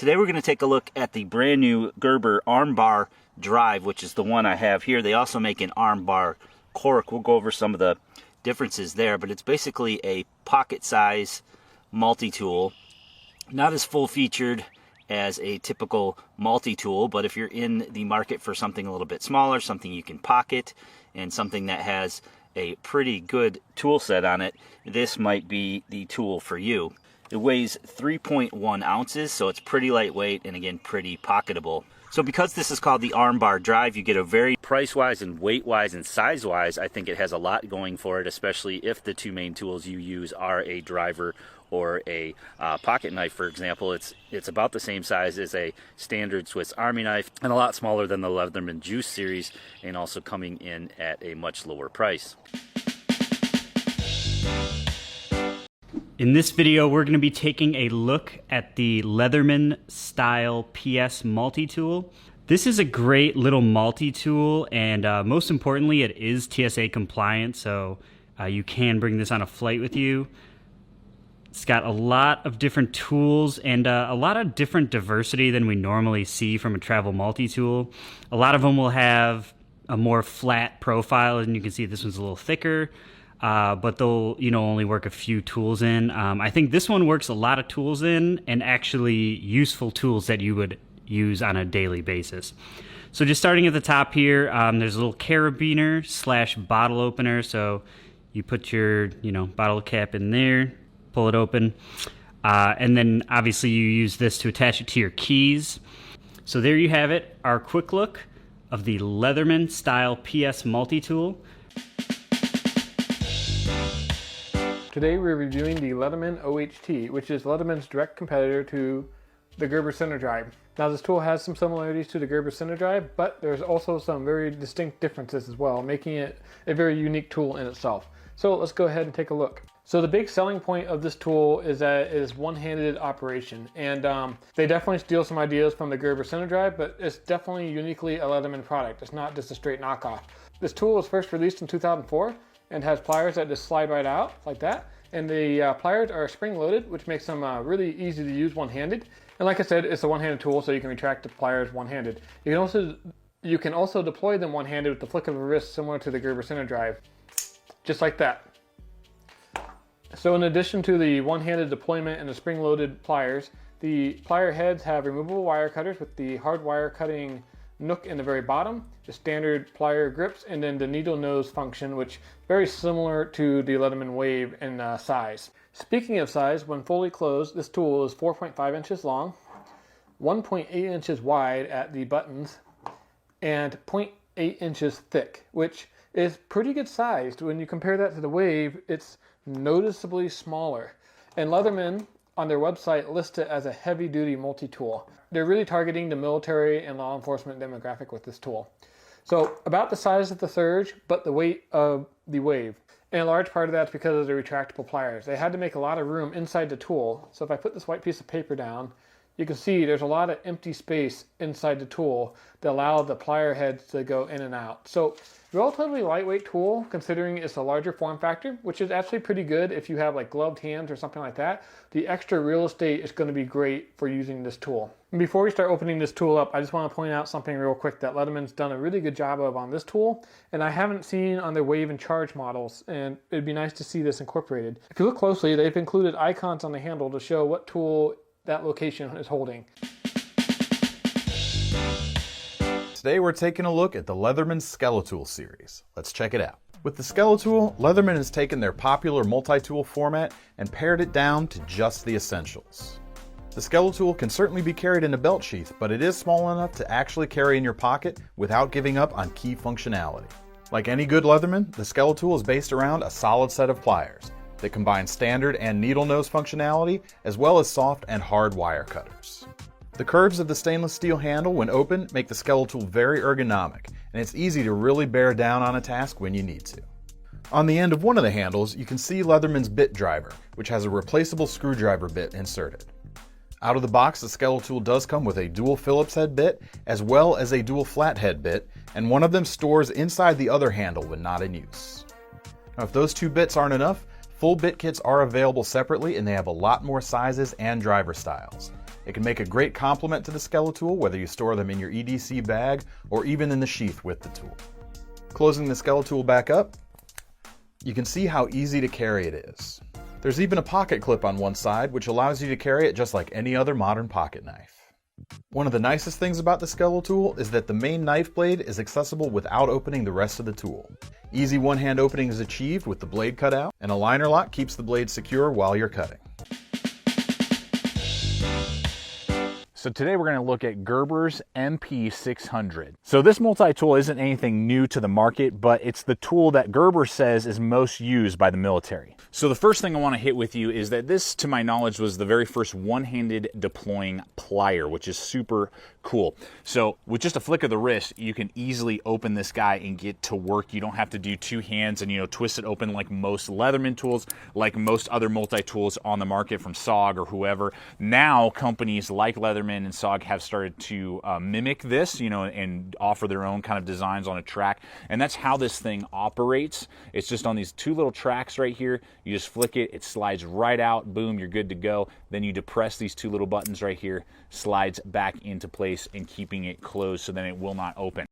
Today we're going to take a look at the brand new Gerber Armbar drive, which is the one I have here. They also make an Armbar cork. We'll go over some of the differences there, but it's basically a pocket size multi-tool. Not as full featured as a typical multi-tool, but if you're in the market for something a little bit smaller, something you can pocket, and something that has a pretty good tool set on it, this might be the tool for you. It weighs 3.1 ounces, so it's pretty lightweight and again pretty pocketable. So because this is called the Armbar drive, you get a very price-wise and weight-wise and size-wise, I think it has a lot going for it, especially if the two main tools you use are a driver or a pocket knife, for example. It's about the same size as a standard Swiss Army knife and a lot smaller than the Leatherman Juice series, and also coming in at a much lower price. In this video, we're going to be taking a look at the Leatherman style PS multi-tool. This is a great little multi-tool, and most importantly, it is TSA compliant, so you can bring this on a flight with you. It's got a lot of different tools and a lot of different diversity than we normally see from a travel multi-tool. A lot of them will have a more flat profile, and you can see this one's a little thicker. But they'll, only work a few tools in. I think this one works a lot of tools in, and actually useful tools that you would use on a daily basis. So just starting at the top here, there's a little carabiner / bottle opener. So you put your, bottle cap in there, pull it open, and then obviously you use this to attach it to your keys. So there you have it, our quick look of the Leatherman style PS multi-tool. Today we're reviewing the Letterman OHT, which is Letterman's direct competitor to the Gerber Center Drive. Now this tool has some similarities to the Gerber Center Drive, but there's also some very distinct differences as well, making it a very unique tool in itself. So let's go ahead and take a look. So the big selling point of this tool is that it is one-handed operation, and they definitely steal some ideas from the Gerber Center Drive, but it's definitely uniquely a Letterman product. It's not just a straight knockoff. This tool was first released in 2004 and has pliers that just slide right out like that. And the pliers are spring-loaded, which makes them really easy to use one-handed. And like I said, it's a one-handed tool, so you can retract the pliers one-handed. You can also deploy them one-handed with the flick of a wrist, similar to the Gerber Center Drive, just like that. So in addition to the one-handed deployment and the spring-loaded pliers, the plier heads have removable wire cutters with the hard wire cutting nook in the very bottom, the standard plier grips, and then the needle nose function, which is very similar to the Letterman Wave in size. Speaking of size, when fully closed, this tool is 4.5 inches long, 1.8 inches wide at the buttons, and 0.8 inches thick, which is pretty good sized. When you compare that to the Wave, it's noticeably smaller. And Leatherman on their website lists it as a heavy-duty multi-tool. They're really targeting the military and law enforcement demographic with this tool. So about the size of the Surge, but the weight of the Wave. And a large part of that's because of the retractable pliers. They had to make a lot of room inside the tool. So if I put this white piece of paper down, you can see there's a lot of empty space inside the tool that allow the plier heads to go in and out. So relatively lightweight tool, considering it's a larger form factor, which is actually pretty good if you have like gloved hands or something like that. The extra real estate is going to be great for using this tool. And before we start opening this tool up, I just want to point out something real quick that Letterman's done a really good job of on this tool, and I haven't seen on their Wave and Charge models, and it'd be nice to see this incorporated. If you look closely, they've included icons on the handle to show what tool that location is holding. Today we're taking a look at the Leatherman Skeletool series. Let's check it out. With the Skeletool, Leatherman has taken their popular multi-tool format and pared it down to just the essentials. The Skeletool can certainly be carried in a belt sheath, but it is small enough to actually carry in your pocket without giving up on key functionality. Like any good Leatherman, the Skeletool is based around a solid set of pliers that combine standard and needle nose functionality, as well as soft and hard wire cutters. The curves of the stainless steel handle when open make the Skeletool very ergonomic, and it's easy to really bear down on a task when you need to. On the end of one of the handles, you can see Leatherman's bit driver, which has a replaceable screwdriver bit inserted. Out of the box, the Skeletool does come with a dual Phillips head bit, as well as a dual flathead bit, and one of them stores inside the other handle when not in use. Now, if those two bits aren't enough, full bit kits are available separately, and they have a lot more sizes and driver styles. It can make a great complement to the Skeletool, whether you store them in your EDC bag or even in the sheath with the tool. Closing the Skeletool back up, you can see how easy to carry it is. There's even a pocket clip on one side, which allows you to carry it just like any other modern pocket knife. One of the nicest things about the Skeletool is that the main knife blade is accessible without opening the rest of the tool. Easy one-hand opening is achieved with the blade cut out, and a liner lock keeps the blade secure while you're cutting. So today we're going to look at Gerber's MP600. So this multi-tool isn't anything new to the market, but it's the tool that Gerber says is most used by the military. So the first thing I want to hit with you is that this, to my knowledge, was the very first one-handed deploying plier, which is super cool. So with just a flick of the wrist, you can easily open this guy and get to work. You don't have to do two hands and, twist it open like most Leatherman tools, like most other multi-tools on the market from SOG or whoever. Now companies like Leatherman and SOG have started to mimic this, and offer their own kind of designs on a track. And that's how this thing operates. It's just on these two little tracks right here. You just flick it, it slides right out, boom, you're good to go. Then you depress these two little buttons right here, slides back into place and keeping it closed so then it will not open.